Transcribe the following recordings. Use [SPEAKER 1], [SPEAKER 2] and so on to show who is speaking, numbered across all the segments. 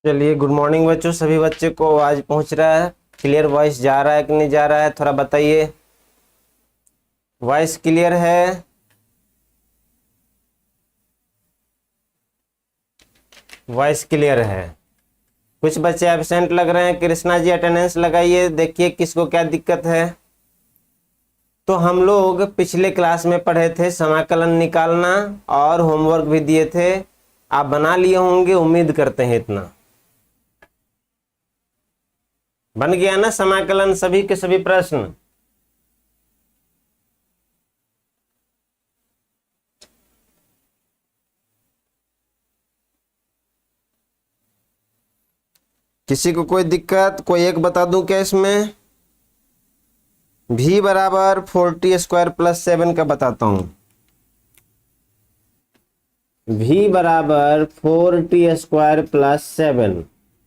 [SPEAKER 1] चलिए, good morning बच्चों। सभी बच्चे को आवाज पहुंच रहा है? क्लियर वॉइस जा रहा है कि नहीं जा रहा है, थोड़ा बताइए। वॉइस क्लियर है? वॉइस क्लियर है। कुछ बच्चे एब्सेंट लग रहे हैं। कृष्णा जी अटेंडेंस लगाइए, देखिए किसको क्या दिक्कत है। तो हम लोग पिछले क्लास में पढ़े थे समाकलन निकालना और होमवर्क भी दिए थे। आप बना लिए होंगे, उम्मीद करते हैं इतना बन गया ना समाकलन, सभी के सभी प्रश्न। किसी को कोई दिक्कत? कोई एक बता दूं क्या इसमें? v बराबर 40² + 7 का बताता हूं। v बराबर 40² + 7।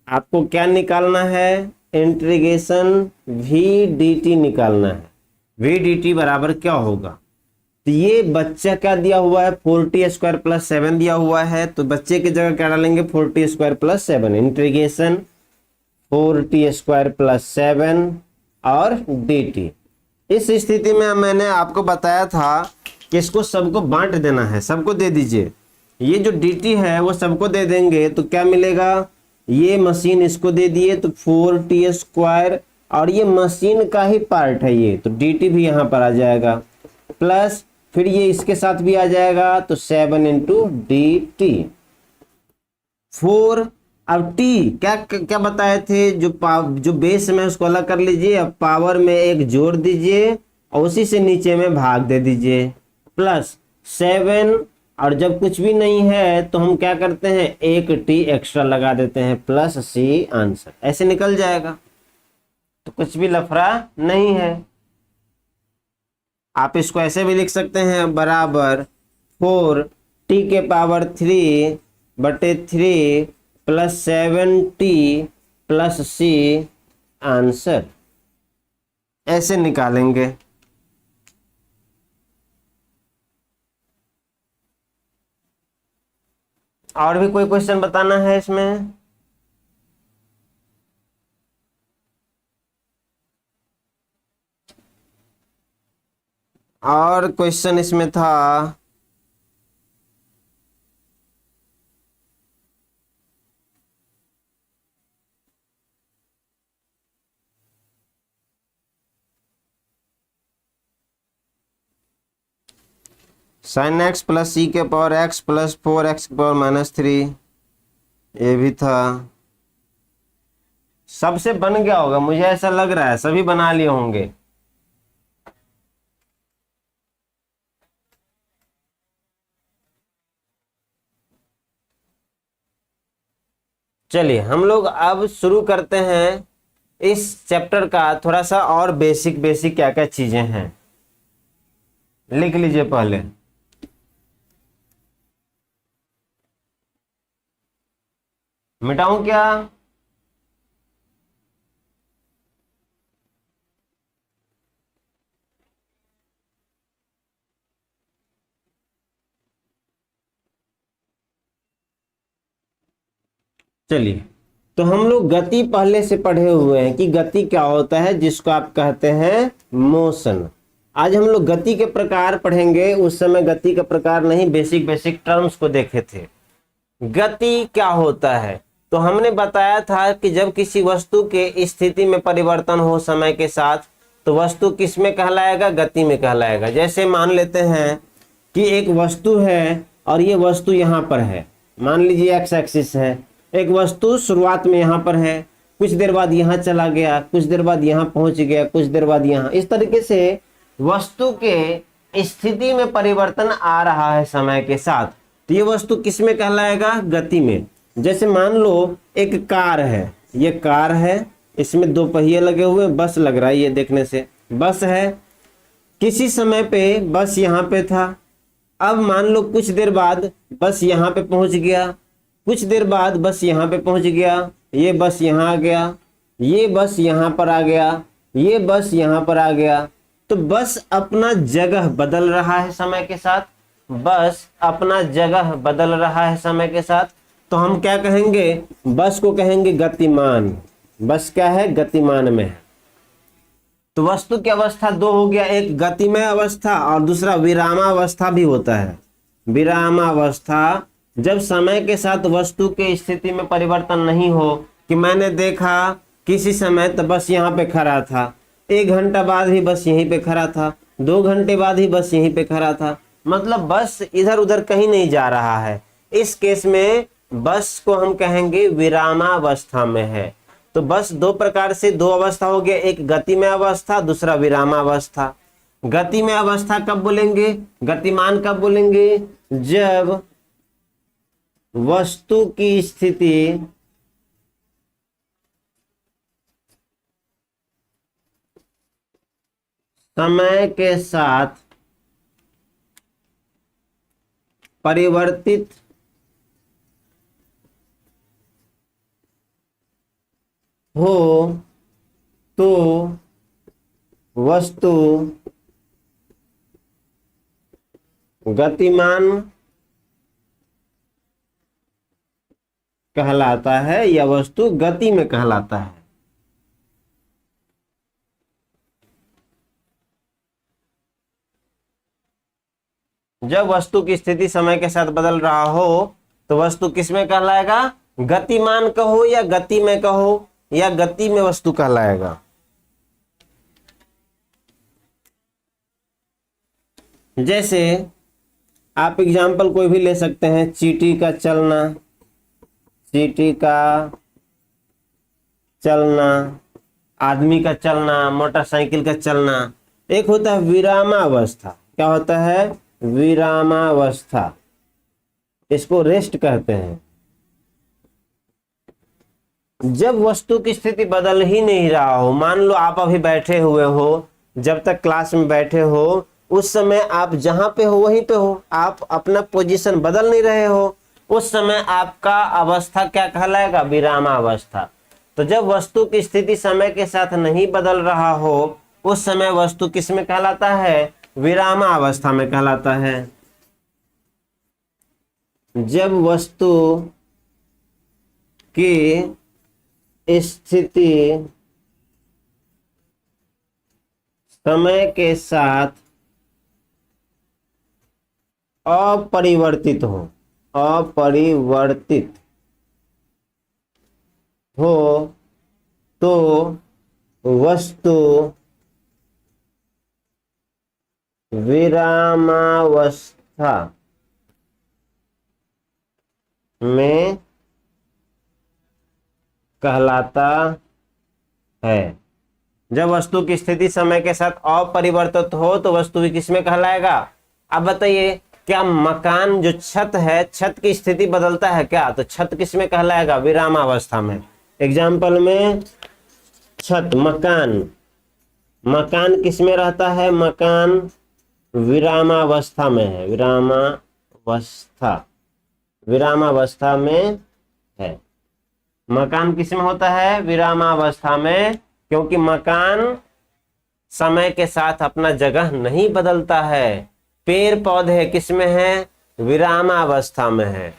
[SPEAKER 1] आपको क्या निकालना है? इंटीग्रेशन v dt निकालना है। v dt बराबर क्या होगा? तो ये बच्चा क्या दिया हुआ है? 40² + 7 दिया हुआ है, तो बच्चे की जगह क्या डालेंगे? 40² + 7 इंटीग्रेशन 40² + 7 और dt। इस स्थिति में मैंने आपको बताया था कि इसको सबको बांट देना है, सबको दे दीजिए। ये जो dt है वो सबको दे देंगे तो क्या मिलेगा? ये मशीन इसको दे दिए तो 4t², और ये मशीन का ही पार्ट है ये, तो dt भी यहाँ पर आ जाएगा, प्लस फिर ये इसके साथ भी आ जाएगा तो 7 × dt 4। अब t क्या क्या बताए थे? जो बेस में उसको अलग कर लीजिए, अब पावर में एक जोड़ दीजिए और उसी से नीचे में भाग दे दीजिए, प्लस 7। और जब कुछ भी नहीं है तो हम क्या करते हैं? एक t एक्स्ट्रा लगा देते हैं, प्लस c आंसर ऐसे निकल जाएगा। तो कुछ भी लफड़ा नहीं है। आप इसको ऐसे भी लिख सकते हैं, बराबर 4t³ 3 + 7t + c आंसर ऐसे निकालेंगे। और भी कोई क्वेश्चन बताना है इसमें? और क्वेश्चन इसमें था sin x + c⁴x + 4x⁻³ ये भी था। सबसे बन गया होगा, मुझे ऐसा लग रहा है सभी बना लिए होंगे। चलिए हम लोग अब शुरू करते हैं इस चैप्टर का। थोड़ा सा और बेसिक बेसिक क्या क्या चीजें हैं लिख लीजिए पहले। मिटाऊं क्या? चलिए, तो हम लोग गति पहले से पढ़े हुए हैं कि गति क्या होता है, जिसको आप कहते हैं मोशन। आज हम लोग गति के प्रकार पढ़ेंगे। उस समय गति का प्रकार नहीं, बेसिक बेसिक टर्म्स को देखे थे। गति क्या होता है? तो हमने बताया था कि जब किसी वस्तु के स्थिति में परिवर्तन हो समय के साथ, तो वस्तु किस में कहलाएगा? गति में कहलाएगा। जैसे मान लेते हैं कि एक वस्तु है और ये वस्तु यहाँ पर है, मान लीजिए एक्स एक्सिस है। एक वस्तु शुरुआत में यहाँ पर है, कुछ देर बाद यहाँ चला गया, कुछ देर बाद यहाँ पहुंच गया, कुछ देर बाद यहाँ। इस तरीके से वस्तु के स्थिति में परिवर्तन आ रहा है समय के साथ, तो ये वस्तु किस में कहलाएगा? गति में। जैसे मान लो एक कार है, ये कार है, इसमें 2 पहिए लगे हुए, बस लग रहा है ये देखने से, बस है। किसी समय पे बस यहाँ पे था, अब मान लो कुछ देर बाद बस यहाँ पे पहुंच गया, कुछ देर बाद बस यहाँ पे पहुंच गया, ये बस यहाँ आ गया, ये बस यहाँ पर आ गया, ये बस यहाँ पर आ गया। तो बस अपना जगह बदल रहा है समय के साथ, बस अपना जगह बदल रहा है समय के साथ। तो हम क्या कहेंगे, बस को कहेंगे गतिमान। बस क्या है, गतिमान में है। तो वस्तु की अवस्था दो हो गया, एक गतिमय अवस्था और दूसरा विरामावस्था भी होता है। विरामावस्था जब समय के साथ वस्तु की स्थिति में परिवर्तन नहीं हो, कि मैंने देखा किसी समय तो बस यहाँ पे खड़ा था, 1 घंटा बाद ही बस यहीं पे खड़ा था, 2 घंटे बाद ही बस यहीं पे खड़ा था, मतलब बस इधर उधर कहीं नहीं जा रहा है। इस केस में बस को हम कहेंगे विरामावस्था में है। तो बस दो प्रकार से, दो अवस्था हो गया, एक गतिमय अवस्था, दूसरा विरामावस्था। गतिमय अवस्था कब बोलेंगे, गतिमान कब बोलेंगे, जब वस्तु की स्थिति समय के साथ परिवर्तित हो तो वस्तु गतिमान कहलाता है या वस्तु गति में कहलाता है। जब वस्तु की स्थिति समय के साथ बदल रहा हो तो वस्तु किस में कहलाएगा, गतिमान कहो या गति में कहो या गति में वस्तु कहलाएगा। जैसे आप एग्जाम्पल कोई भी ले सकते हैं, चींटी का चलना, चींटी का चलना, आदमी का चलना, मोटरसाइकिल का चलना। एक होता है विरामावस्था, क्या होता है, विरामावस्था, इसको रेस्ट कहते हैं। जब वस्तु की स्थिति बदल ही नहीं रहा हो, मान लो आप अभी बैठे हुए हो, जब तक क्लास में बैठे हो उस समय आप जहां पे हो वहीं पे हो, आप अपना पोजीशन बदल नहीं रहे हो, उस समय आपका अवस्था क्या कहलाएगा, विरामावस्था। तो जब वस्तु की स्थिति समय के साथ नहीं बदल रहा हो उस समय वस्तु किस में कहलाता है, विरामावस्था में कहलाता है। जब वस्तु की स्थिति समय के साथ अपरिवर्तित हो, अपरिवर्तित हो तो वस्तु विरामावस्था में कहलाता है। जब वस्तु की स्थिति समय के साथ अपरिवर्तित हो तो वस्तु भी किसमें कहलाएगा। अब बताइए, क्या मकान जो छत है, छत की स्थिति बदलता है क्या, तो छत किसमें कहलाएगा, विरामावस्था में। एग्जाम्पल में छत, मकान, मकान किसमें रहता है, मकान विरामावस्था में है, विरामावस्था, विरामावस्था में है। मकान किसमें होता है, विरामावस्था में, क्योंकि मकान समय के साथ अपना जगह नहीं बदलता है। पेड़ पौधे किसमें है, विरामावस्था में है।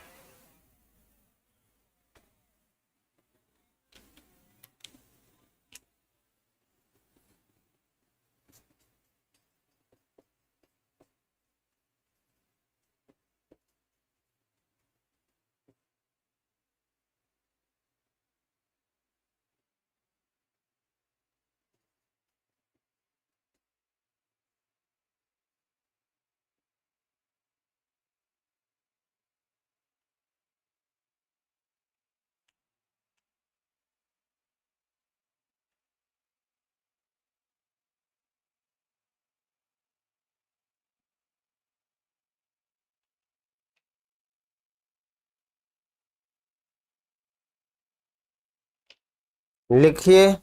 [SPEAKER 1] लिखिए,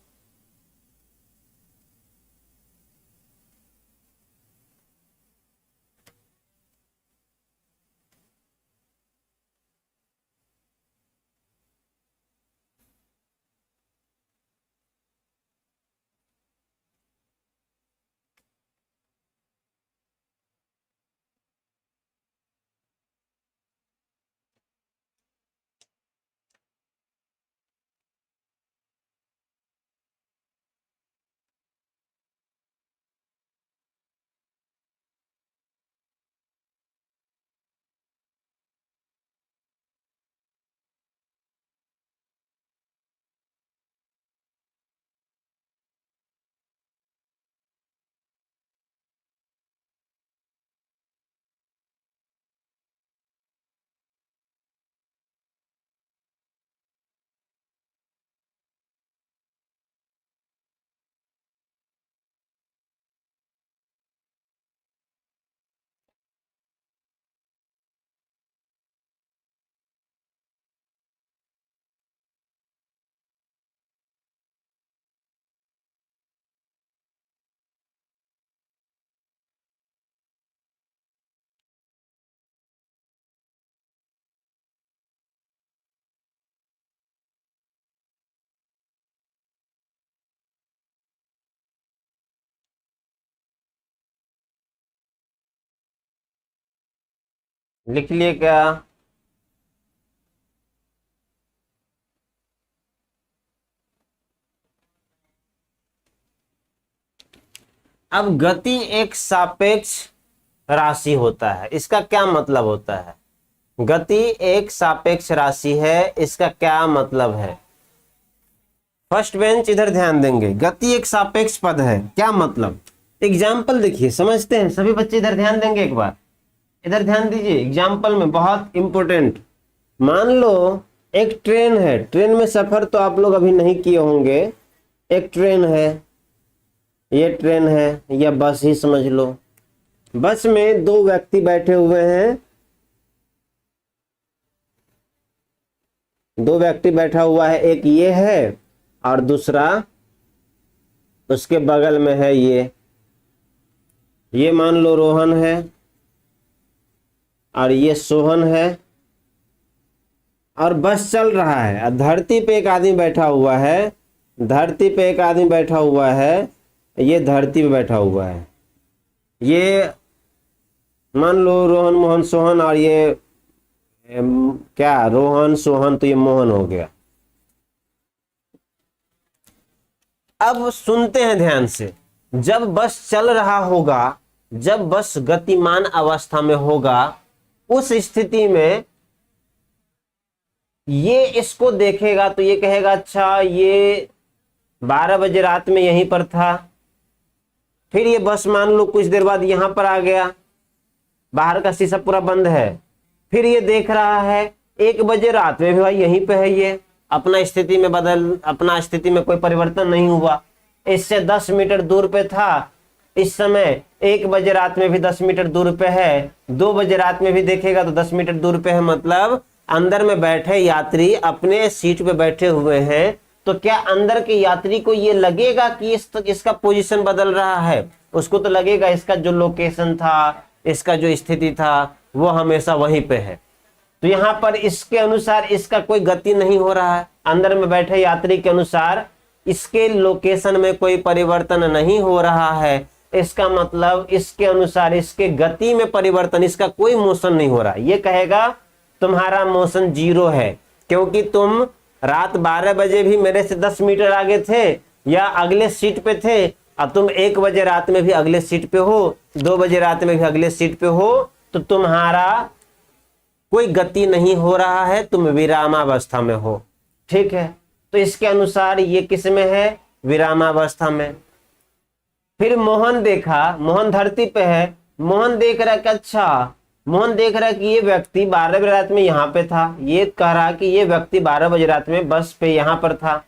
[SPEAKER 1] लिख लिए क्या? अब गति एक सापेक्ष राशि होता है, इसका क्या मतलब होता है? गति एक सापेक्ष राशि है, इसका क्या मतलब है? फर्स्ट बेंच इधर ध्यान देंगे। गति एक सापेक्ष पद है, क्या मतलब? एग्जाम्पल देखिए, समझते हैं सभी बच्चे, इधर ध्यान देंगे, एक बार इधर ध्यान दीजिए। एग्जाम्पल में बहुत इंपॉर्टेंट, मान लो एक ट्रेन है, ट्रेन में सफर तो आप लोग अभी नहीं किए होंगे। एक ट्रेन है, ये ट्रेन है या बस ही समझ लो। बस में दो व्यक्ति बैठे हुए हैं, दो व्यक्ति बैठा हुआ है, एक ये है और दूसरा उसके बगल में है। ये मान लो रोहन है और ये सोहन है, और बस चल रहा है। धरती पे एक आदमी बैठा हुआ है, धरती पे एक आदमी बैठा हुआ है, ये धरती पे बैठा हुआ है। ये मान लो रोहन मोहन सोहन, और ये क्या, रोहन सोहन तो ये मोहन हो गया। अब सुनते हैं ध्यान से, जब बस चल रहा होगा, जब बस गतिमान अवस्था में होगा, उस स्थिति में ये इसको देखेगा तो ये कहेगा अच्छा ये 12 बजे रात में यहीं पर था। फिर ये बस मान लो कुछ देर बाद यहां पर आ गया, बाहर का शीशा पूरा बंद है। फिर ये देख रहा है 1 बजे रात में भी भाई यहीं पे है, ये अपना स्थिति में कोई परिवर्तन नहीं हुआ। इससे 10 मीटर दूर पे था, इस समय 1 बजे रात में भी 10 मीटर दूर पे है, 2 बजे रात में भी देखेगा तो 10 मीटर दूर पे है। मतलब अंदर में बैठे यात्री अपने सीट पे बैठे हुए हैं, तो क्या अंदर के यात्री को ये लगेगा कि इसका पोजीशन बदल रहा है? उसको तो लगेगा इसका जो लोकेशन था, इसका जो स्थिति था वो हमेशा वहीं पे है। तो यहाँ पर इसके अनुसार इसका कोई गति नहीं हो रहा है, अंदर में बैठे यात्री के अनुसार इसके लोकेशन में कोई परिवर्तन नहीं हो रहा है। इसका मतलब इसके अनुसार इसके गति में परिवर्तन, इसका कोई मोशन नहीं हो रहा। ये कहेगा तुम्हारा मोशन 0 है, क्योंकि तुम रात 12 बजे भी मेरे से 10 मीटर आगे थे या अगले सीट पे थे, अब तुम 1 बजे रात में भी अगले सीट पे हो, 2 बजे रात में भी अगले सीट पे हो, तो तुम्हारा कोई गति नहीं हो रहा है, तुम विरामावस्था में हो। ठीक है, तो इसके अनुसार ये किस में है? विरामावस्था में। फिर मोहन देखा, मोहन धरती पे है, मोहन देख रहा है कि अच्छा, मोहन देख रहा है कि ये व्यक्ति 12 बजे रात में यहाँ पे था। ये कह रहा कि ये व्यक्ति 12 बजे रात में बस पे यहाँ पर था।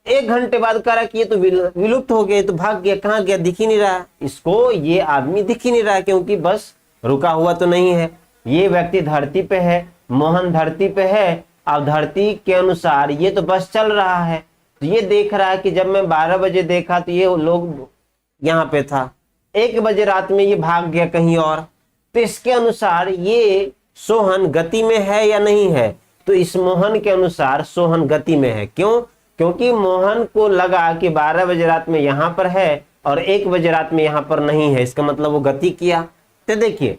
[SPEAKER 1] 1 घंटे बाद कह रहा कि ये तो विलुप्त हो गया, तो भाग गया, कहाँ गया, दिख ही नहीं रहा इसको, ये आदमी दिख ही नहीं रहा, क्योंकि बस रुका हुआ तो नहीं है। ये व्यक्ति धरती पे है, मोहन धरती पे है, अब धरती के अनुसार ये तो बस चल रहा है। तो ये देख रहा है कि जब मैं 12 बजे देखा तो ये लोग यहाँ पे था, 1 बजे रात में ये भाग गया कहीं और। तो इसके अनुसार ये सोहन गति में है या नहीं है? तो इस मोहन के अनुसार सोहन गति में है। क्यों? क्योंकि मोहन को लगा कि 12 बजे रात में यहां पर है और 1 बजे रात में यहां पर नहीं है, इसका मतलब वो गति किया। तो देखिए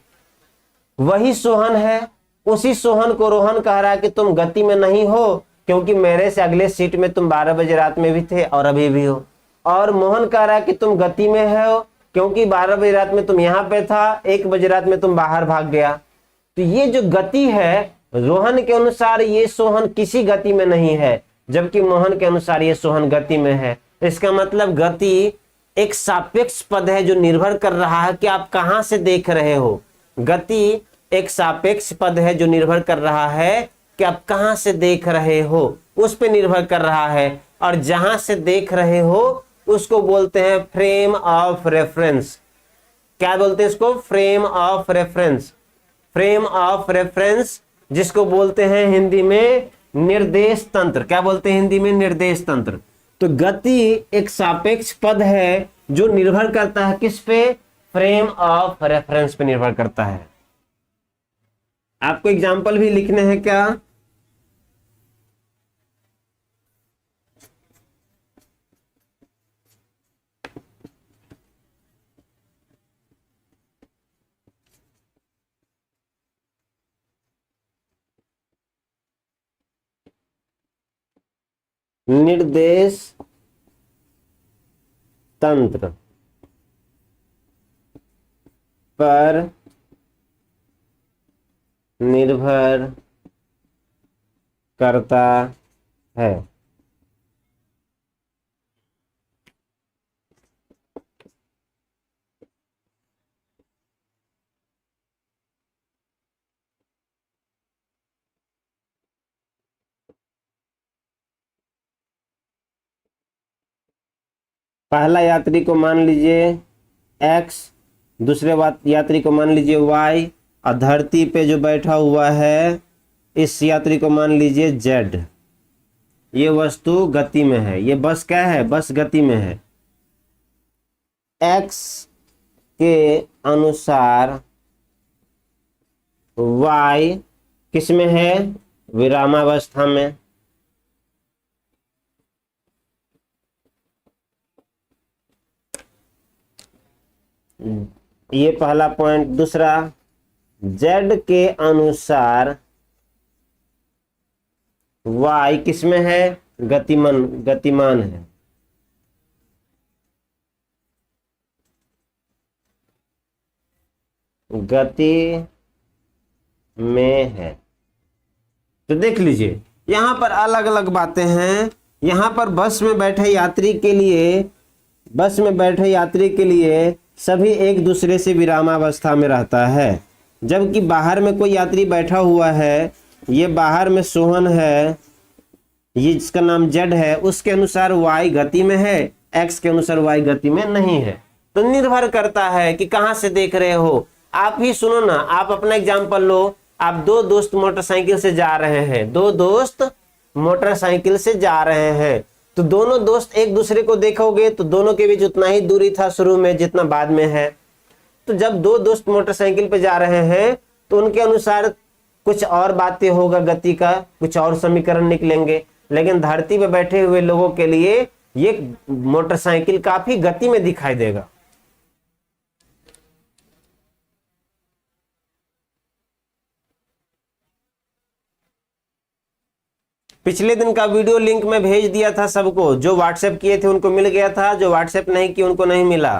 [SPEAKER 1] वही सोहन है, उसी सोहन को रोहन कह रहा है कि तुम गति में नहीं हो, क्योंकि मेरे से अगले सीट में तुम 12 बजे रात में भी थे और अभी भी हो। और मोहन कह रहा है कि तुम गति में हो, क्योंकि 12 बजे रात में तुम यहाँ पे था, 1 बजे रात में तुम बाहर भाग गया। तो ये जो गति है, रोहन के अनुसार ये सोहन किसी गति में नहीं है, जबकि मोहन के अनुसार ये सोहन गति में है। इसका मतलब गति एक सापेक्ष पद है जो निर्भर कर रहा है कि आप कहां से देख रहे हो। गति एक सापेक्ष पद है जो निर्भर कर रहा है कि आप कहां से देख रहे हो, उस पर निर्भर कर रहा है। और जहां से देख रहे हो उसको बोलते हैं फ्रेम ऑफ रेफरेंस। क्या बोलते हैं इसको? Frame of reference. Frame of reference जिसको बोलते हैं हिंदी में निर्देश तंत्र। क्या बोलते हैं हिंदी में? निर्देश तंत्र। तो गति एक सापेक्ष पद है जो निर्भर करता है किस पे? फ्रेम ऑफ रेफरेंस पे निर्भर करता है। आपको एग्जाम्पल भी लिखने हैं क्या? निर्देश तंत्र पर निर्भर करता है। पहला यात्री को मान लीजिए x, दूसरे यात्री को मान लीजिए y, और धरती पे जो बैठा हुआ है इस यात्री को मान लीजिए z। ये वस्तु गति में है, ये बस क्या है, बस गति में है। x के अनुसार y किस में है, विरामावस्था में। ये पहला पॉइंट। दूसरा, z के अनुसार y किस में है, गतिमान है। गति में है। तो देख लीजिए यहां पर अलग अलग बातें हैं। यहां पर बस में बैठे यात्री के लिए सभी एक दूसरे से विरामावस्था में रहता है, जबकि बाहर में कोई यात्री बैठा हुआ है, ये बाहर में सोहन है, ये जिसका नाम जेड है, उसके अनुसार वाई गति में है, एक्स के अनुसार वाई गति में नहीं है। तो निर्भर करता है कि कहां से देख रहे हो। आप ही सुनो ना, आप अपना एग्जाम्पल लो। आप दो दोस्त मोटरसाइकिल से जा रहे हैं, तो दोनों दोस्त एक दूसरे को देखोगे तो दोनों के बीच उतना ही दूरी था शुरू में जितना बाद में है। तो जब दो दोस्त मोटरसाइकिल पे जा रहे हैं तो उनके अनुसार कुछ और बातें होगा, गति का कुछ और समीकरण निकलेंगे, लेकिन धरती पे बैठे हुए लोगों के लिए ये मोटरसाइकिल काफी गति में दिखाई देगा। पिछले दिन का वीडियो लिंक मैं भेज दिया था सबको, जो व्हाट्सएप किए थे उनको मिल गया था, जो व्हाट्सएप नहीं किए उनको नहीं मिला।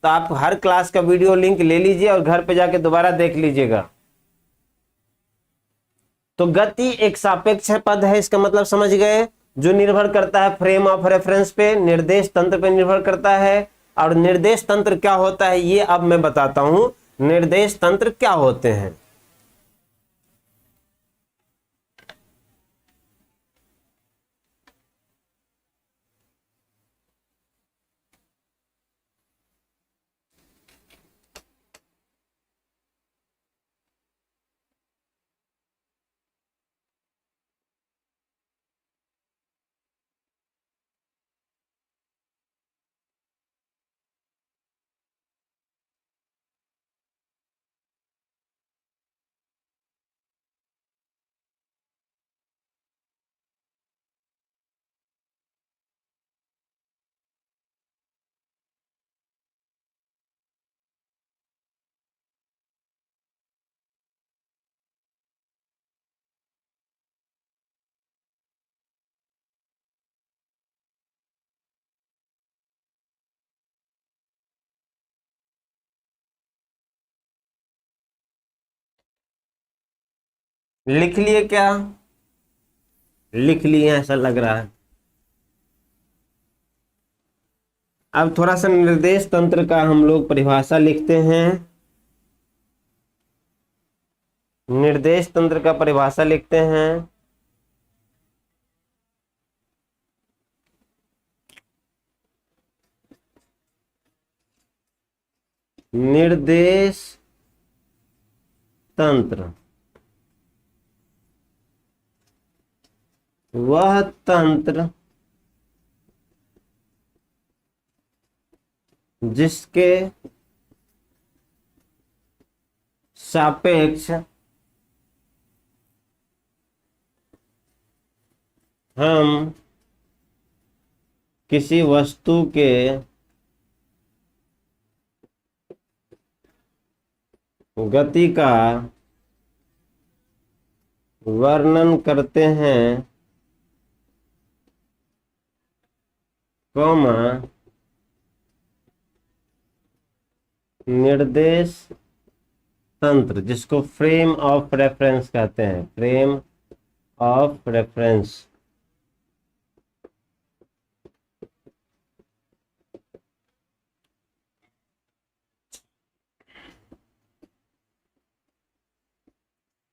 [SPEAKER 1] तो आप हर क्लास का वीडियो लिंक ले लीजिए और घर पे जाके दोबारा देख लीजिएगा। तो गति एक सापेक्ष पद है, इसका मतलब समझ गए, जो निर्भर करता है फ्रेम ऑफ रेफरेंस पे, निर्देश तंत्र पे निर्भर करता है। और निर्देश तंत्र क्या होता है ये अब मैं बताता हूं। निर्देश तंत्र क्या होते हैं। लिख लिए क्या, लिख लिए ऐसा लग रहा है। अब थोड़ा सा निर्देश तंत्र का हम लोग परिभाषा लिखते हैं। निर्देश तंत्र का परिभाषा लिखते हैं। निर्देश तंत्र वह तंत्र जिसके सापेक्ष हम किसी वस्तु के गति का वर्णन करते हैं कॉमा निर्देश तंत्र, जिसको फ्रेम ऑफ रेफरेंस कहते हैं, फ्रेम ऑफ रेफरेंस।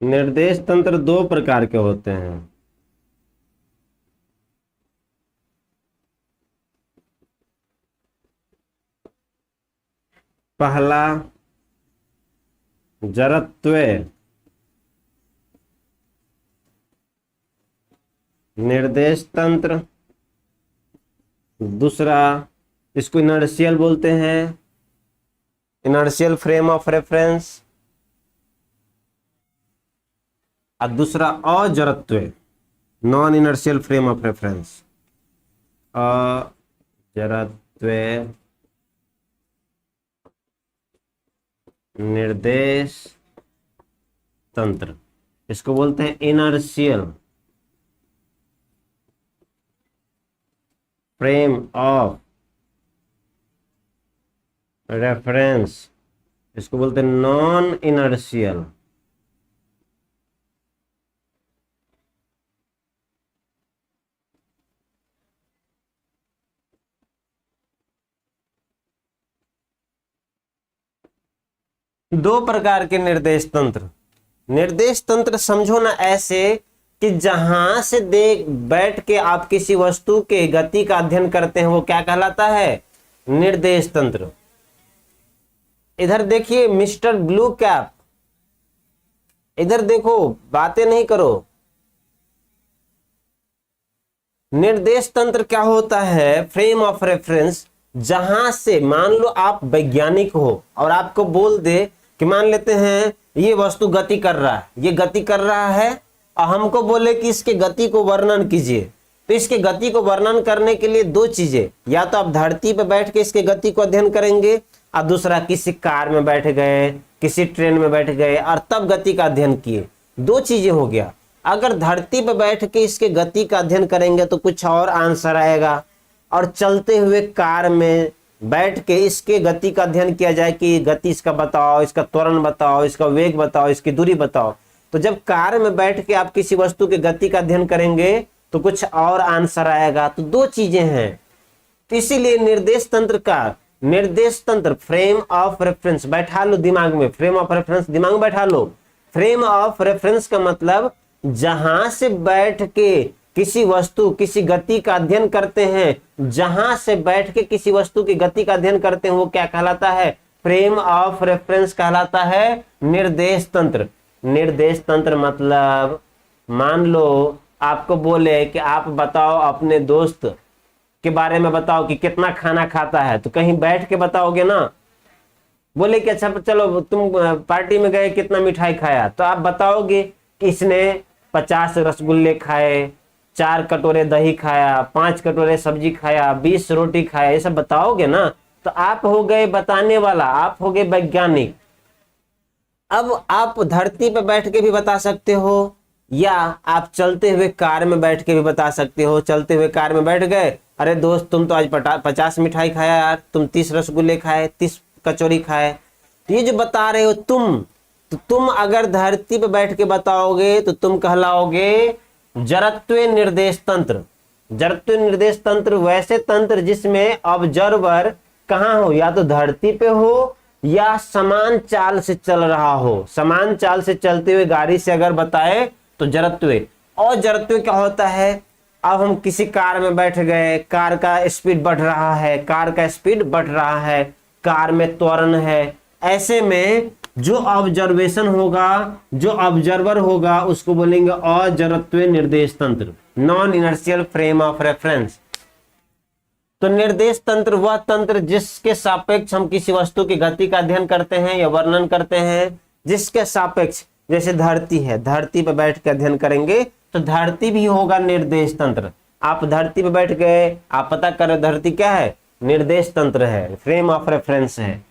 [SPEAKER 1] निर्देश तंत्र दो प्रकार के होते हैं। पहला जड़त्व निर्देश तंत्र, दूसरा इसको इनर्शियल बोलते हैं, इनर्शियल फ्रेम ऑफ रेफरेंस, और दूसरा अजड़त्व non inertial frame of reference. अजड़त्व निर्देश तंत्र, इसको बोलते हैं इनर्शियल फ्रेम ऑफ रेफरेंस, इसको बोलते हैं नॉन इनर्शियल। दो प्रकार के निर्देश तंत्र। निर्देश तंत्र समझो ना ऐसे कि जहां से देख बैठ के आप किसी वस्तु के गति का अध्ययन करते हैं वो क्या कहलाता है, निर्देश तंत्र। इधर देखिए मिस्टर ब्लू कैप, इधर देखो, बातें नहीं करो। निर्देश तंत्र क्या होता है, फ्रेम ऑफ रेफरेंस, जहां से मान लो आप वैज्ञानिक हो और आपको बोल दे कि मान लेते हैं ये वस्तु गति कर रहा है, ये गति कर रहा है, और हमको बोले कि इसके गति को वर्णन कीजिए। तो इसके गति को वर्णन करने के लिए दो चीजें, या तो आप धरती पर बैठ के इसके गति को अध्ययन करेंगे, और दूसरा किसी कार में बैठ गए, किसी ट्रेन में बैठ गए और तब गति का अध्ययन किए। दो चीजें हो गया। अगर धरती पर बैठ के इसके गति का अध्ययन करेंगे तो कुछ और आंसर आएगा, और चलते हुए कार में बैठ के इसके गति का अध्ययन किया जाए कि गति इसका बताओ, इसका त्वरण बताओ, इसका वेग बताओ, इसकी दूरी बताओ। तो जब कार में बैठ के आप किसी वस्तु के गति का अध्ययन करेंगे तो कुछ और आंसर आएगा। तो दो चीजें हैं। तो इसीलिए निर्देश तंत्र का, निर्देश तंत्र फ्रेम ऑफ रेफरेंस बैठा लो दिमाग में, फ्रेम ऑफ रेफरेंस दिमाग में बैठा लो। फ्रेम ऑफ रेफरेंस का मतलब जहां से बैठ के किसी वस्तु, किसी गति का अध्ययन करते हैं, जहां से बैठ के किसी वस्तु की गति का अध्ययन करते हैं वो क्या कहलाता है, फ्रेम ऑफ रेफरेंस कहलाता है निर्देश तंत्र। निर्देश तंत्र मतलब मान लो आपको बोले कि आप बताओ अपने दोस्त के बारे में बताओ कि कितना खाना खाता है, तो कहीं बैठ के बताओगे ना। बोले कि अच्छा चलो तुम पार्टी में गए, कितना मिठाई खाया, तो आप बताओगे कि इसने 50 रसगुल्ले खाए, 4 कटोरे दही खाया, 5 कटोरे सब्जी खाया, 20 रोटी खाया, ये सब बताओगे ना। तो आप हो गए बताने वाला, आप हो गए वैज्ञानिक। अब आप धरती पर बैठ के भी बता सकते हो, या आप चलते हुए कार में बैठ के भी बता सकते हो। चलते हुए कार में बैठ गए, अरे दोस्त तुम तो आज 50 मिठाई खाया यार, तुम 30 रसगुल्ले खाए, 30 कचौरी खाए। तो ये जो बता रहे हो तुम, तो तुम अगर धरती पे बैठ के बताओगे तो तुम कहलाओगे जड़त्व निर्देश तंत्र। जड़त्व निर्देश तंत्र वैसे तंत्र जिसमें ऑब्जर्वर कहाँ हो, या तो धरती पे हो या समान चाल से चल रहा हो। समान चाल से चलते हुए गाड़ी से अगर बताए तो जड़त्व। और जड़त्व क्या होता है, अब हम किसी कार में बैठ गए, कार का स्पीड बढ़ रहा है, कार का स्पीड बढ़ रहा है, कार में त्वरण है, ऐसे में जो ऑब्जर्वेशन होगा, जो ऑब्जर्वर होगा, उसको बोलेंगे अजड़त्व निर्देश तंत्र, non inertial frame of reference. तो निर्देश तंत्र वह तंत्र जिसके सापेक्ष हम किसी वस्तु की गति का अध्ययन करते हैं या वर्णन करते हैं, जिसके सापेक्ष, जैसे धरती है, धरती पर बैठ के अध्ययन करेंगे तो धरती भी होगा निर्देश तंत्र। आप धरती पर बैठ गए, आप पता करें धरती क्या है, निर्देश तंत्र है, फ्रेम ऑफ रेफरेंस है।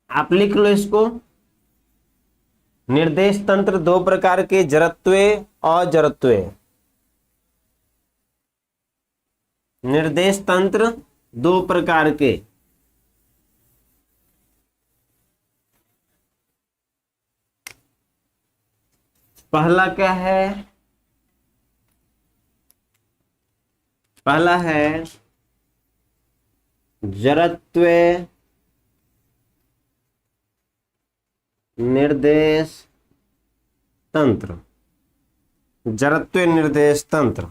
[SPEAKER 1] आप लिख लो इसको। निर्देश तंत्र दो प्रकार के, जड़त्व और अजड़त्व। निर्देश तंत्र दो प्रकार के। पहला क्या है? पहला है जड़त्व निर्देश तंत्र। जड़त्व निर्देश तंत्र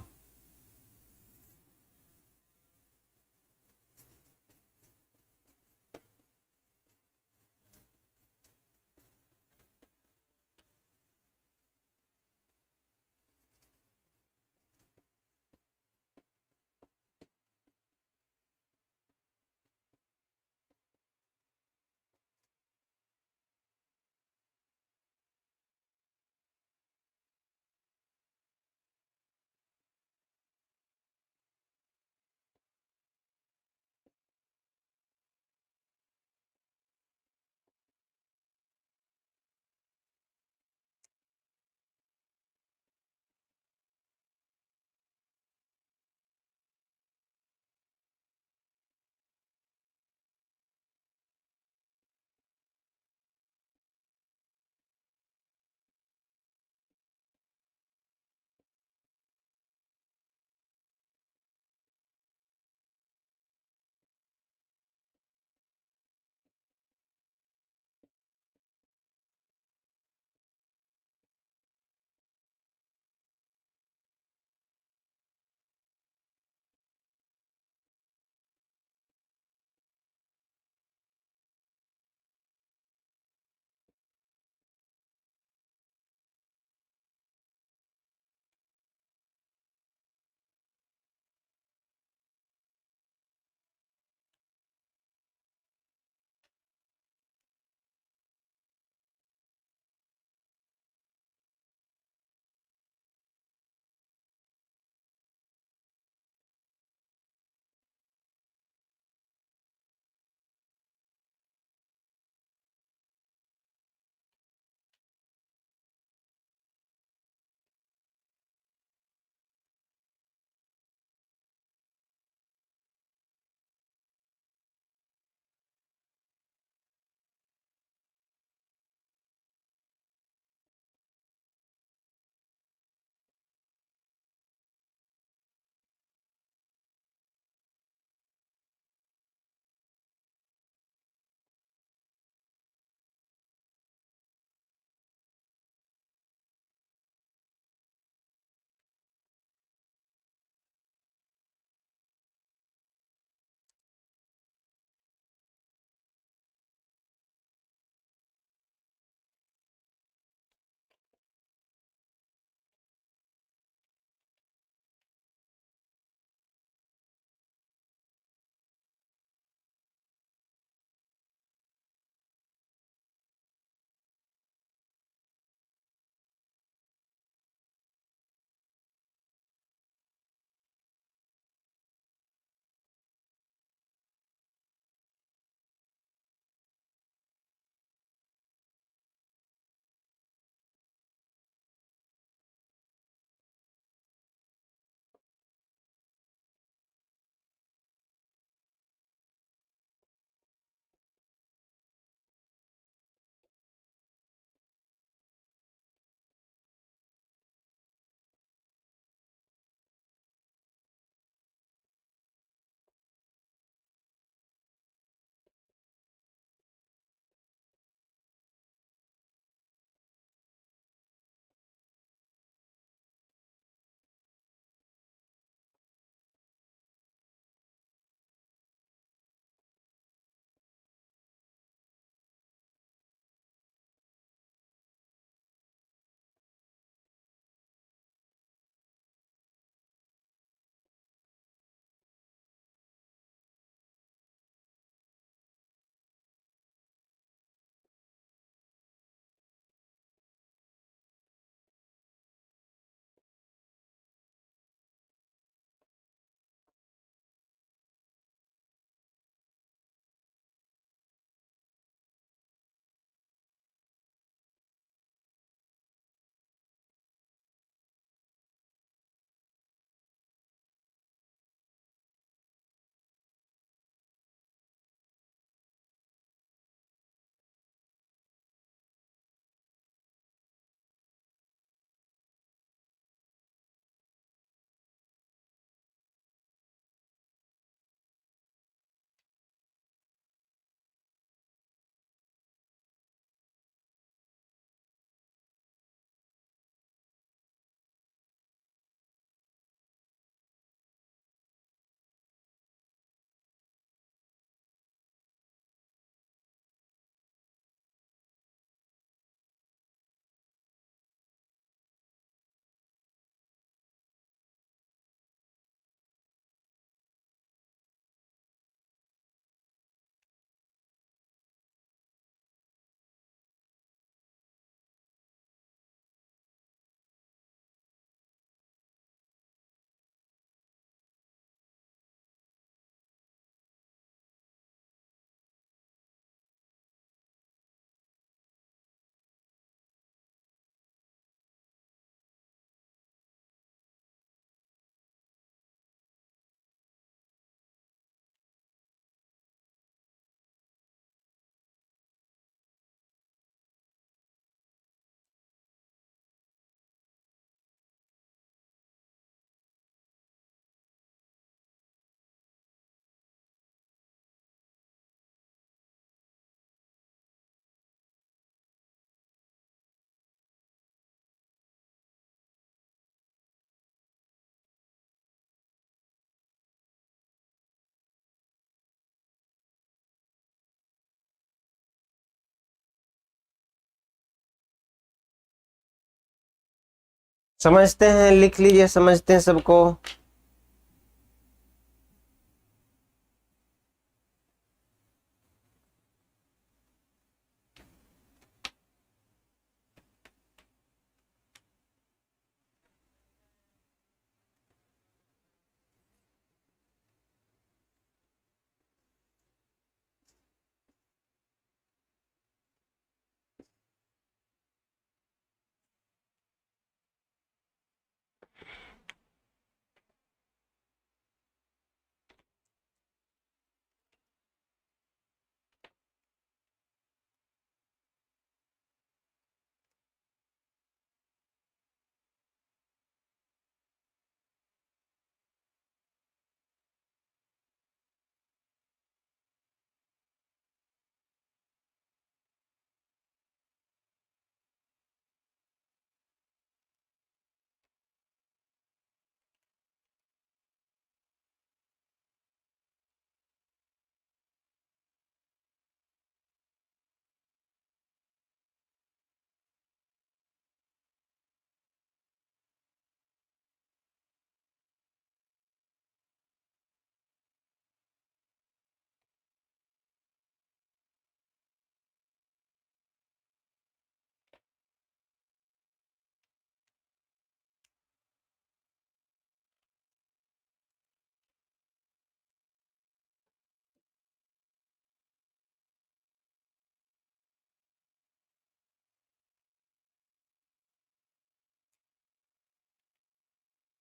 [SPEAKER 1] समझते हैं, लिख लीजिए, समझते हैं सबको।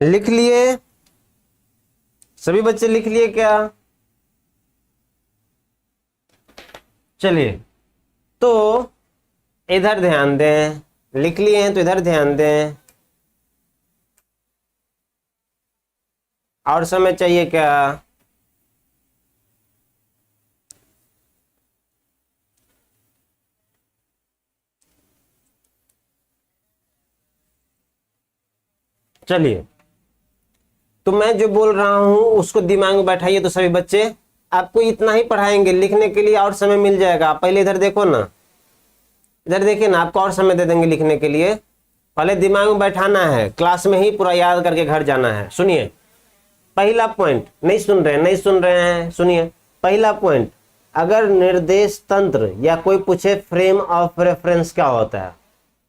[SPEAKER 1] लिख लिए सभी बच्चे, लिख लिए क्या? चलिए, तो इधर ध्यान दें, लिख लिए हैं तो इधर ध्यान दें। और समय चाहिए क्या? चलिए, तो मैं जो बोल रहा हूं उसको दिमाग में बैठाइए। तो सभी बच्चे, आपको इतना ही पढ़ाएंगे, लिखने के लिए और समय मिल जाएगा। आप पहले इधर देखो ना, इधर देखिए ना, आपको और समय दे देंगे लिखने के लिए। पहले दिमाग में बैठाना है, क्लास में ही पूरा याद करके घर जाना है। सुनिए पहला पॉइंट, नहीं सुन रहे हैं, नहीं सुन रहे हैं, सुनिए पहला पॉइंट। अगर निर्देश तंत्र या कोई पूछे फ्रेम ऑफ रेफरेंस क्या होता है,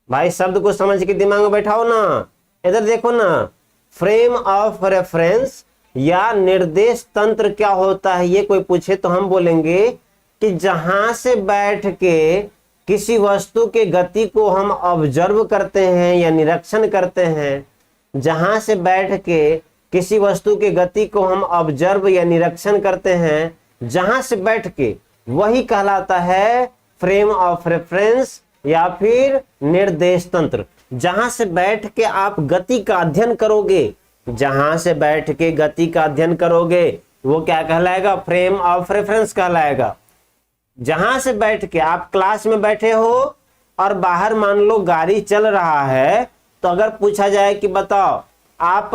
[SPEAKER 1] भाई शब्द को समझ के दिमाग में बैठाओ ना। इधर देखो ना, फ्रेम ऑफ रेफरेंस या निर्देश तंत्र क्या होता है, ये कोई पूछे तो हम बोलेंगे कि जहां से बैठ के किसी वस्तु के गति को हम ऑब्जर्व करते हैं या निरीक्षण करते हैं, जहां से बैठ के किसी वस्तु के गति को हम ऑब्जर्व या निरीक्षण करते हैं, जहां से बैठ के, वही कहलाता है फ्रेम ऑफ रेफरेंस या फिर निर्देश तंत्र। जहां से बैठ के आप गति का अध्ययन करोगे, जहां से बैठ के गति का अध्ययन करोगे, वो क्या कहलाएगा? फ्रेम ऑफ रेफरेंस कहलाएगा। जहां से बैठ के आप क्लास में बैठे हो और बाहर मान लो गाड़ी चल रहा है, तो अगर पूछा जाए कि बताओ आप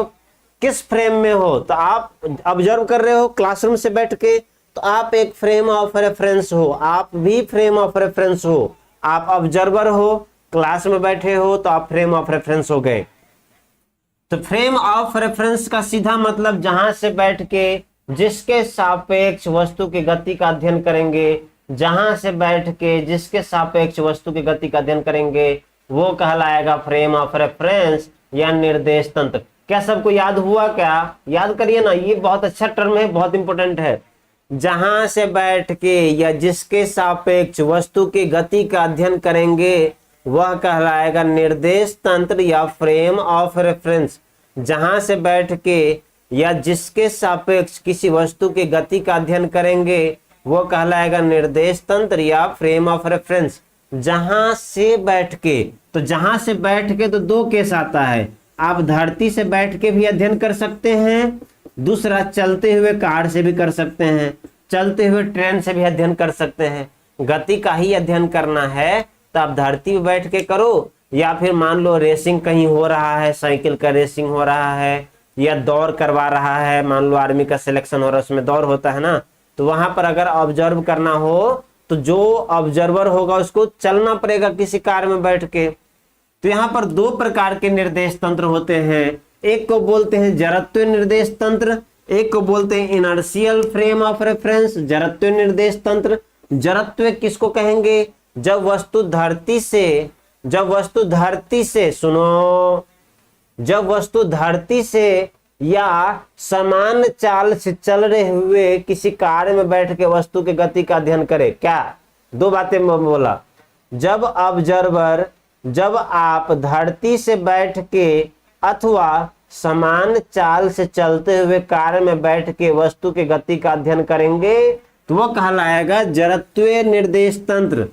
[SPEAKER 1] किस फ्रेम में हो, तो आप ऑब्जर्व कर रहे हो क्लासरूम से बैठ के, तो आप एक फ्रेम ऑफ रेफरेंस हो, आप भी फ्रेम ऑफ रेफरेंस हो। आप ऑब्जर्वर हो, क्लास में बैठे हो, तो आप फ्रेम ऑफ रेफरेंस हो गए। तो फ्रेम ऑफ रेफरेंस का सीधा मतलब जहां से बैठ के जिसके सापेक्ष वस्तु की गति का अध्ययन करेंगे, जहां से बैठ के जिसके सापेक्ष वस्तु की गति का अध्ययन करेंगे, वो कहलाएगा फ्रेम ऑफ रेफरेंस या निर्देश तंत्र। क्या सबको याद हुआ? क्या याद करिए ना, ये बहुत अच्छा टर्म है, बहुत इंपॉर्टेंट है। जहां से बैठ के या जिसके सापेक्ष वस्तु की गति का अध्ययन करेंगे, वह कहलाएगा निर्देश तंत्र या फ्रेम ऑफ रेफरेंस। जहां से बैठ के या जिसके सापेक्ष किसी वस्तु की गति का अध्ययन करेंगे, वो कहलाएगा निर्देश तंत्र या फ्रेम ऑफ रेफरेंस। जहां से बैठ के, तो जहां से बैठ के तो दो केस आता है। आप धरती से बैठ के भी अध्ययन कर सकते हैं, दूसरा चलते हुए कार से भी कर सकते हैं, चलते हुए ट्रेन से भी अध्ययन कर सकते हैं। गति का ही अध्ययन करना है तो आप धरती पे बैठ के करो, या फिर मान लो रेसिंग कहीं हो रहा है, साइकिल का रेसिंग हो रहा है, या दौड़ करवा रहा है, मान लो आर्मी का सिलेक्शन हो रहा है, उसमें दौड़ होता है ना, तो वहां पर अगर ऑब्जर्व करना हो तो जो ऑब्जर्वर होगा उसको चलना पड़ेगा किसी कार में बैठ के। तो यहाँ पर दो प्रकार के निर्देश तंत्र होते हैं, एक को बोलते हैं जड़त्व निर्देश तंत्र, एक को बोलते हैं इनर्शियल फ्रेम ऑफ रेफरेंस। जड़त्व निर्देश तंत्र, जड़त्व किसको कहेंगे? जब वस्तु धरती से सुनो, जब वस्तु धरती से या समान चाल से चल रहे हुए किसी कार में बैठ के वस्तु के गति का अध्ययन करे। क्या दो बातें बोला? जब आप धरती से बैठ के अथवा समान चाल से चलते हुए कार में बैठ के वस्तु के गति का अध्ययन करेंगे तो वह कहलाएगा जड़त्व निर्देश तंत्र।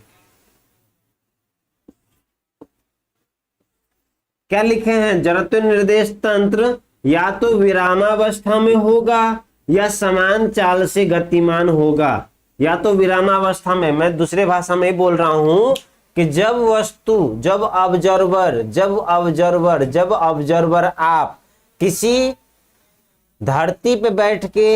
[SPEAKER 1] क्या लिखे हैं? जड़त्व निर्देश तंत्र या तो विरामावस्था में होगा या समान चाल से गतिमान होगा। या तो विरामावस्था में, मैं दूसरे भाषा में बोल रहा हूं कि जब ऑब्जर्वर आप किसी धरती पे बैठ के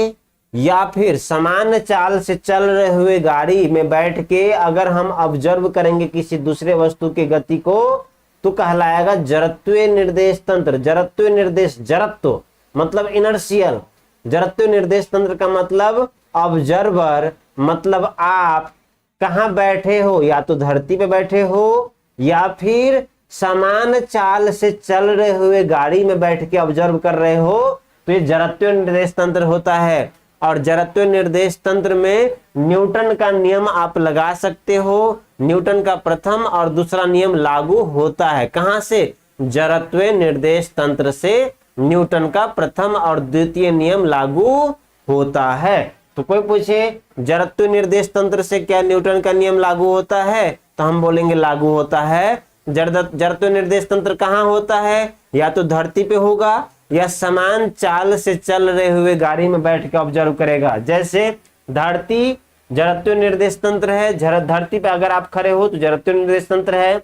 [SPEAKER 1] या फिर समान चाल से चल रहे हुए गाड़ी में बैठ के अगर हम ऑब्जर्व करेंगे किसी दूसरे वस्तु की गति को तो कहलाएगा जड़त्व निर्देश तंत्र। जड़त्व निर्देश, जड़त्व मतलब इनर्शियल, जड़त्व निर्देश तंत्र का मतलब ऑब्जर्वर, मतलब आप कहाँ बैठे हो, या तो धरती पे बैठे हो या फिर समान चाल से चल रहे हुए गाड़ी में बैठ के ऑब्जर्व कर रहे हो, तो ये जड़त्व निर्देश तंत्र होता है। और जड़त्व निर्देश तंत्र में न्यूटन का नियम आप लगा सकते हो। न्यूटन का प्रथम और दूसरा नियम लागू होता है। कहां से? जड़त्व निर्देश तंत्र से न्यूटन का प्रथम और द्वितीय नियम लागू होता है। तो कोई पूछे जड़त्व निर्देश तंत्र से क्या न्यूटन का नियम लागू होता है, तो हम बोलेंगे लागू होता है। जड़त्व निर्देश तंत्र कहाँ होता है? या तो धरती पे होगा या समान चाल से चल रहे हुए गाड़ी में बैठ के ऑब्जर्व करेगा। जैसे धरती जड़त्व निर्देश तंत्र है, धरती पे अगर आप खड़े हो तो जड़त्व निर्देश तंत्र है।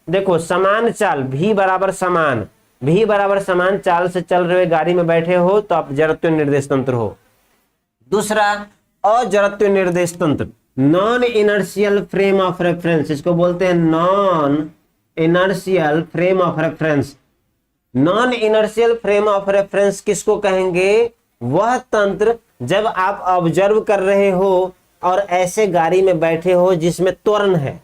[SPEAKER 1] देखो समान चाल, भी बराबर समान चाल से चल रहे गाड़ी में बैठे हो तो आप जड़त्व निर्देश तंत्र हो। दूसरा अजड़त्व निर्देश तंत्र, non inertial frame of reference, इसको बोलते हैं non inertial frame of reference. Non inertial frame of reference किसको कहेंगे? वह तंत्र जब आप ऑब्जर्व कर रहे हो और ऐसे गाड़ी में बैठे हो जिसमें त्वरण है,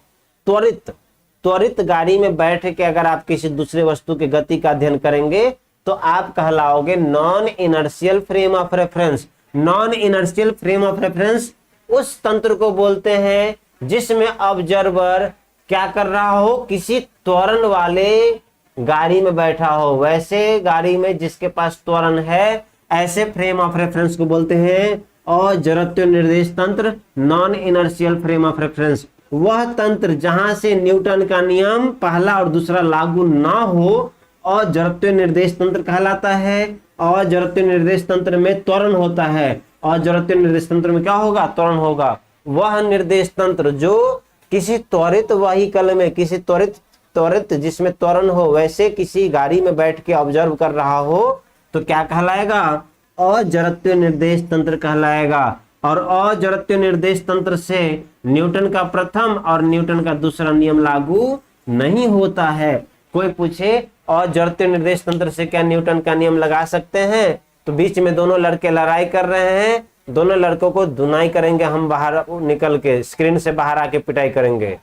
[SPEAKER 1] त्वरित गाड़ी में बैठ के अगर आप किसी दूसरे वस्तु की गति का अध्ययन करेंगे तो आप कहलाओगे non inertial frame of reference. Non inertial frame of reference उस तंत्र को बोलते हैं जिसमें ऑब्जर्वर क्या कर रहा हो, किसी त्वरण वाले गाड़ी में बैठा हो, वैसे गाड़ी में जिसके पास त्वरण है, ऐसे फ्रेम ऑफ रेफरेंस को बोलते हैं और जड़त्व निर्देश तंत्र, non inertial frame of reference. वह तंत्र जहां से न्यूटन का नियम पहला और दूसरा लागू ना हो और जड़त्व निर्देश तंत्र कहलाता है। और जड़त्व निर्देश तंत्र में त्वरण होता है और जड़त्व निर्देश तंत्र में क्या होगा? त्वरण होगा। वह निर्देश तंत्र जो किसी त्वरित वाहिकल में, किसी त्वरित जिसमें त्वरण हो, वैसे किसी गाड़ी में बैठ के ऑब्जर्व कर रहा हो तो क्या कहलाएगा? अजड़त्व निर्देश तंत्र कहलाएगा। और अजड़त्व निर्देश तंत्र से न्यूटन का प्रथम और न्यूटन का दूसरा नियम लागू नहीं होता है। कोई पूछे अजड़त्व निर्देश तंत्र से क्या न्यूटन का नियम लगा सकते हैं, तो बीच में दोनों लड़के लड़ाई कर रहे हैं, दोनों लड़कों को धुनाई करेंगे हम, बाहर निकल के स्क्रीन से बाहर आके पिटाई करेंगे।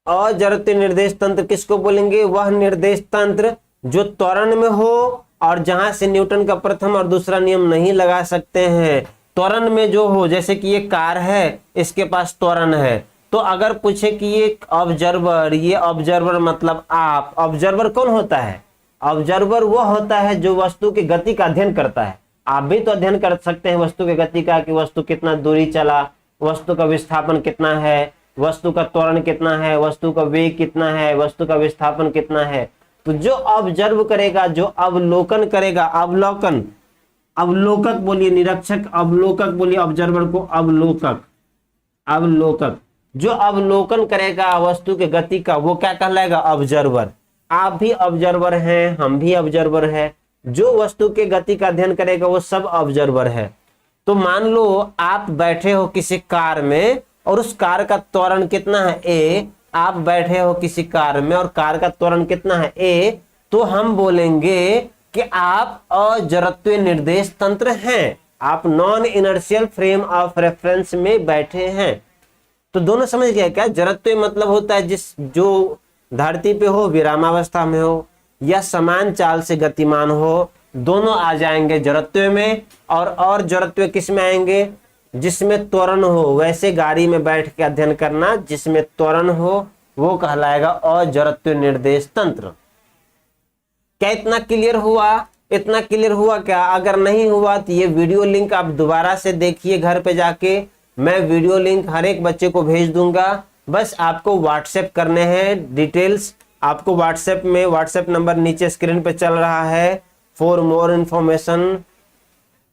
[SPEAKER 1] अजड़त्व निर्देश तंत्र किसको बोलेंगे? वह निर्देश तंत्र जो त्वरण में हो और जहां से न्यूटन का प्रथम और दूसरा नियम नहीं लगा सकते हैं। त्वरण में जो हो, जैसे कि ये कार है, इसके पास त्वरण है, तो अगर पूछे कि ये ऑब्जर्वर मतलब आप, ऑब्जर्वर कौन होता है? ऑब्जर्वर वो होता है जो वस्तु की गति का अध्ययन करता है। आप भी तो अध्ययन कर सकते हैं वस्तु की गति का, कि वस्तु कितना दूरी चला, वस्तु का विस्थापन कितना है, वस्तु का त्वरण कितना है, वस्तु का वेग कितना है, वस्तु का विस्थापन कितना है। तो जो ऑब्जर्व करेगा, जो अवलोकन करेगा, अवलोकक बोलिए, निरीक्षक अवलोकक बोलिए, ऑब्जर्वर को अवलोकक जो अवलोकन करेगा वस्तु के गति का, वो क्या कहलाएगा? ऑब्जर्वर। आप भी ऑब्जर्वर हैं, हम भी ऑब्जर्वर हैं। जो वस्तु के गति का अध्ययन करेगा वो सब ऑब्जर्वर है। तो मान लो आप बैठे हो किसी कार में और उस कार का त्वरण कितना है a, आप बैठे हो किसी कार में और कार का त्वरण कितना है a, तो हम बोलेंगे कि आप अजड़त्वीय निर्देश तंत्र हैं, आप non inertial frame of reference में बैठे हैं। तो दोनों समझ गया क्या? जड़त्वीय मतलब होता है जिस जो धरती पे हो, विरामावस्था में हो या समान चाल से गतिमान हो, दोनों आ जाएंगे जड़त्वीय में। और जड़त्वीय किस में आएंगे? जिसमें त्वरण हो। वैसे गाड़ी में बैठ के अध्ययन करना जिसमें त्वरण हो वो कहलाएगा अजड़त्वीय निर्देश तंत्र। क्या इतना क्लियर हुआ? इतना क्लियर हुआ क्या? अगर नहीं हुआ तो ये वीडियो लिंक आप दोबारा से देखिए घर पे जाके। मैं वीडियो लिंक हर एक बच्चे को भेज दूंगा, बस आपको व्हाट्सएप करने हैं डिटेल्स। आपको व्हाट्सएप नंबर नीचे स्क्रीन पे चल रहा है। फॉर मोर इन्फॉर्मेशन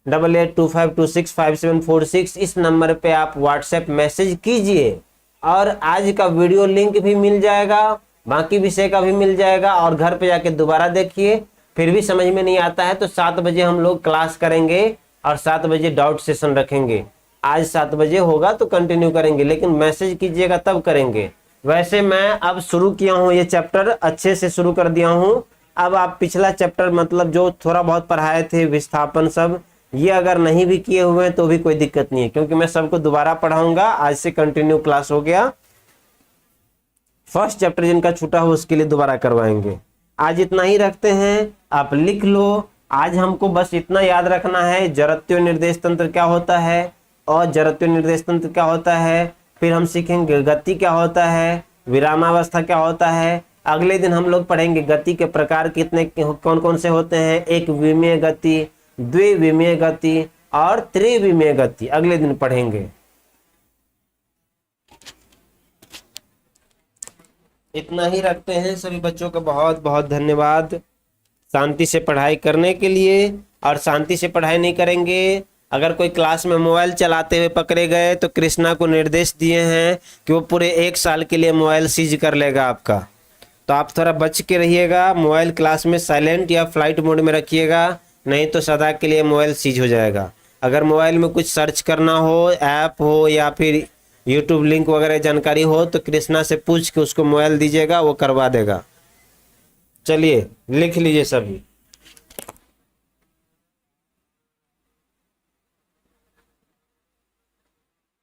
[SPEAKER 1] 8825265746 इस नंबर पे आप व्हाट्सएप मैसेज कीजिए और आज का वीडियो लिंक भी मिल जाएगा, बाकी विषय का भी मिल जाएगा। और घर पे जाके दोबारा देखिए। फिर भी समझ में नहीं आता है तो 7 बजे हम लोग क्लास करेंगे और 7 बजे डाउट सेशन रखेंगे। आज 7 बजे होगा तो कंटिन्यू करेंगे, लेकिन मैसेज कीजिएगा तब करेंगे। वैसे मैं अब शुरू किया हूँ, ये चैप्टर अच्छे से शुरू कर दिया हूँ। अब आप पिछला चैप्टर मतलब जो थोड़ा बहुत पढ़ाए थे विस्थापन सब, ये अगर नहीं भी किए हुए हैं तो भी कोई दिक्कत नहीं है, क्योंकि मैं सबको दोबारा पढ़ाऊंगा। आज से कंटिन्यू क्लास हो गया। फर्स्ट चैप्टर जिनका छूटा हो उसके लिए दोबारा करवाएंगे। आज इतना ही रखते हैं, आप लिख लो। आज हमको बस इतना याद रखना है, जड़त्वीय निर्देश तंत्र क्या होता है और जड़त्वीय निर्देश तंत्र क्या होता है। फिर हम सीखेंगे गति क्या होता है, विरामावस्था क्या होता है। अगले दिन हम लोग पढ़ेंगे गति के प्रकार कितने कौन कौन से होते हैं, एक विमीय गति, द्विविमीय गति और त्रिविमीय गति अगले दिन पढ़ेंगे। इतना ही रखते हैं। सभी बच्चों का बहुत बहुत धन्यवाद शांति से पढ़ाई करने के लिए। और शांति से पढ़ाई नहीं करेंगे, अगर कोई क्लास में मोबाइल चलाते हुए पकड़े गए तो कृष्णा को निर्देश दिए हैं कि वो पूरे 1 साल के लिए मोबाइल सीज कर लेगा आपका। तो आप थोड़ा बच के रहिएगा, मोबाइल क्लास में साइलेंट या फ्लाइट मोड में रखिएगा, नहीं तो सदा के लिए मोबाइल सीज हो जाएगा। अगर मोबाइल में कुछ सर्च करना हो, ऐप हो या फिर यूट्यूब लिंक वगैरह जानकारी हो तो कृष्णा से पूछ के उसको मोबाइल दीजिएगा, वो करवा देगा। चलिए लिख लीजिए सभी।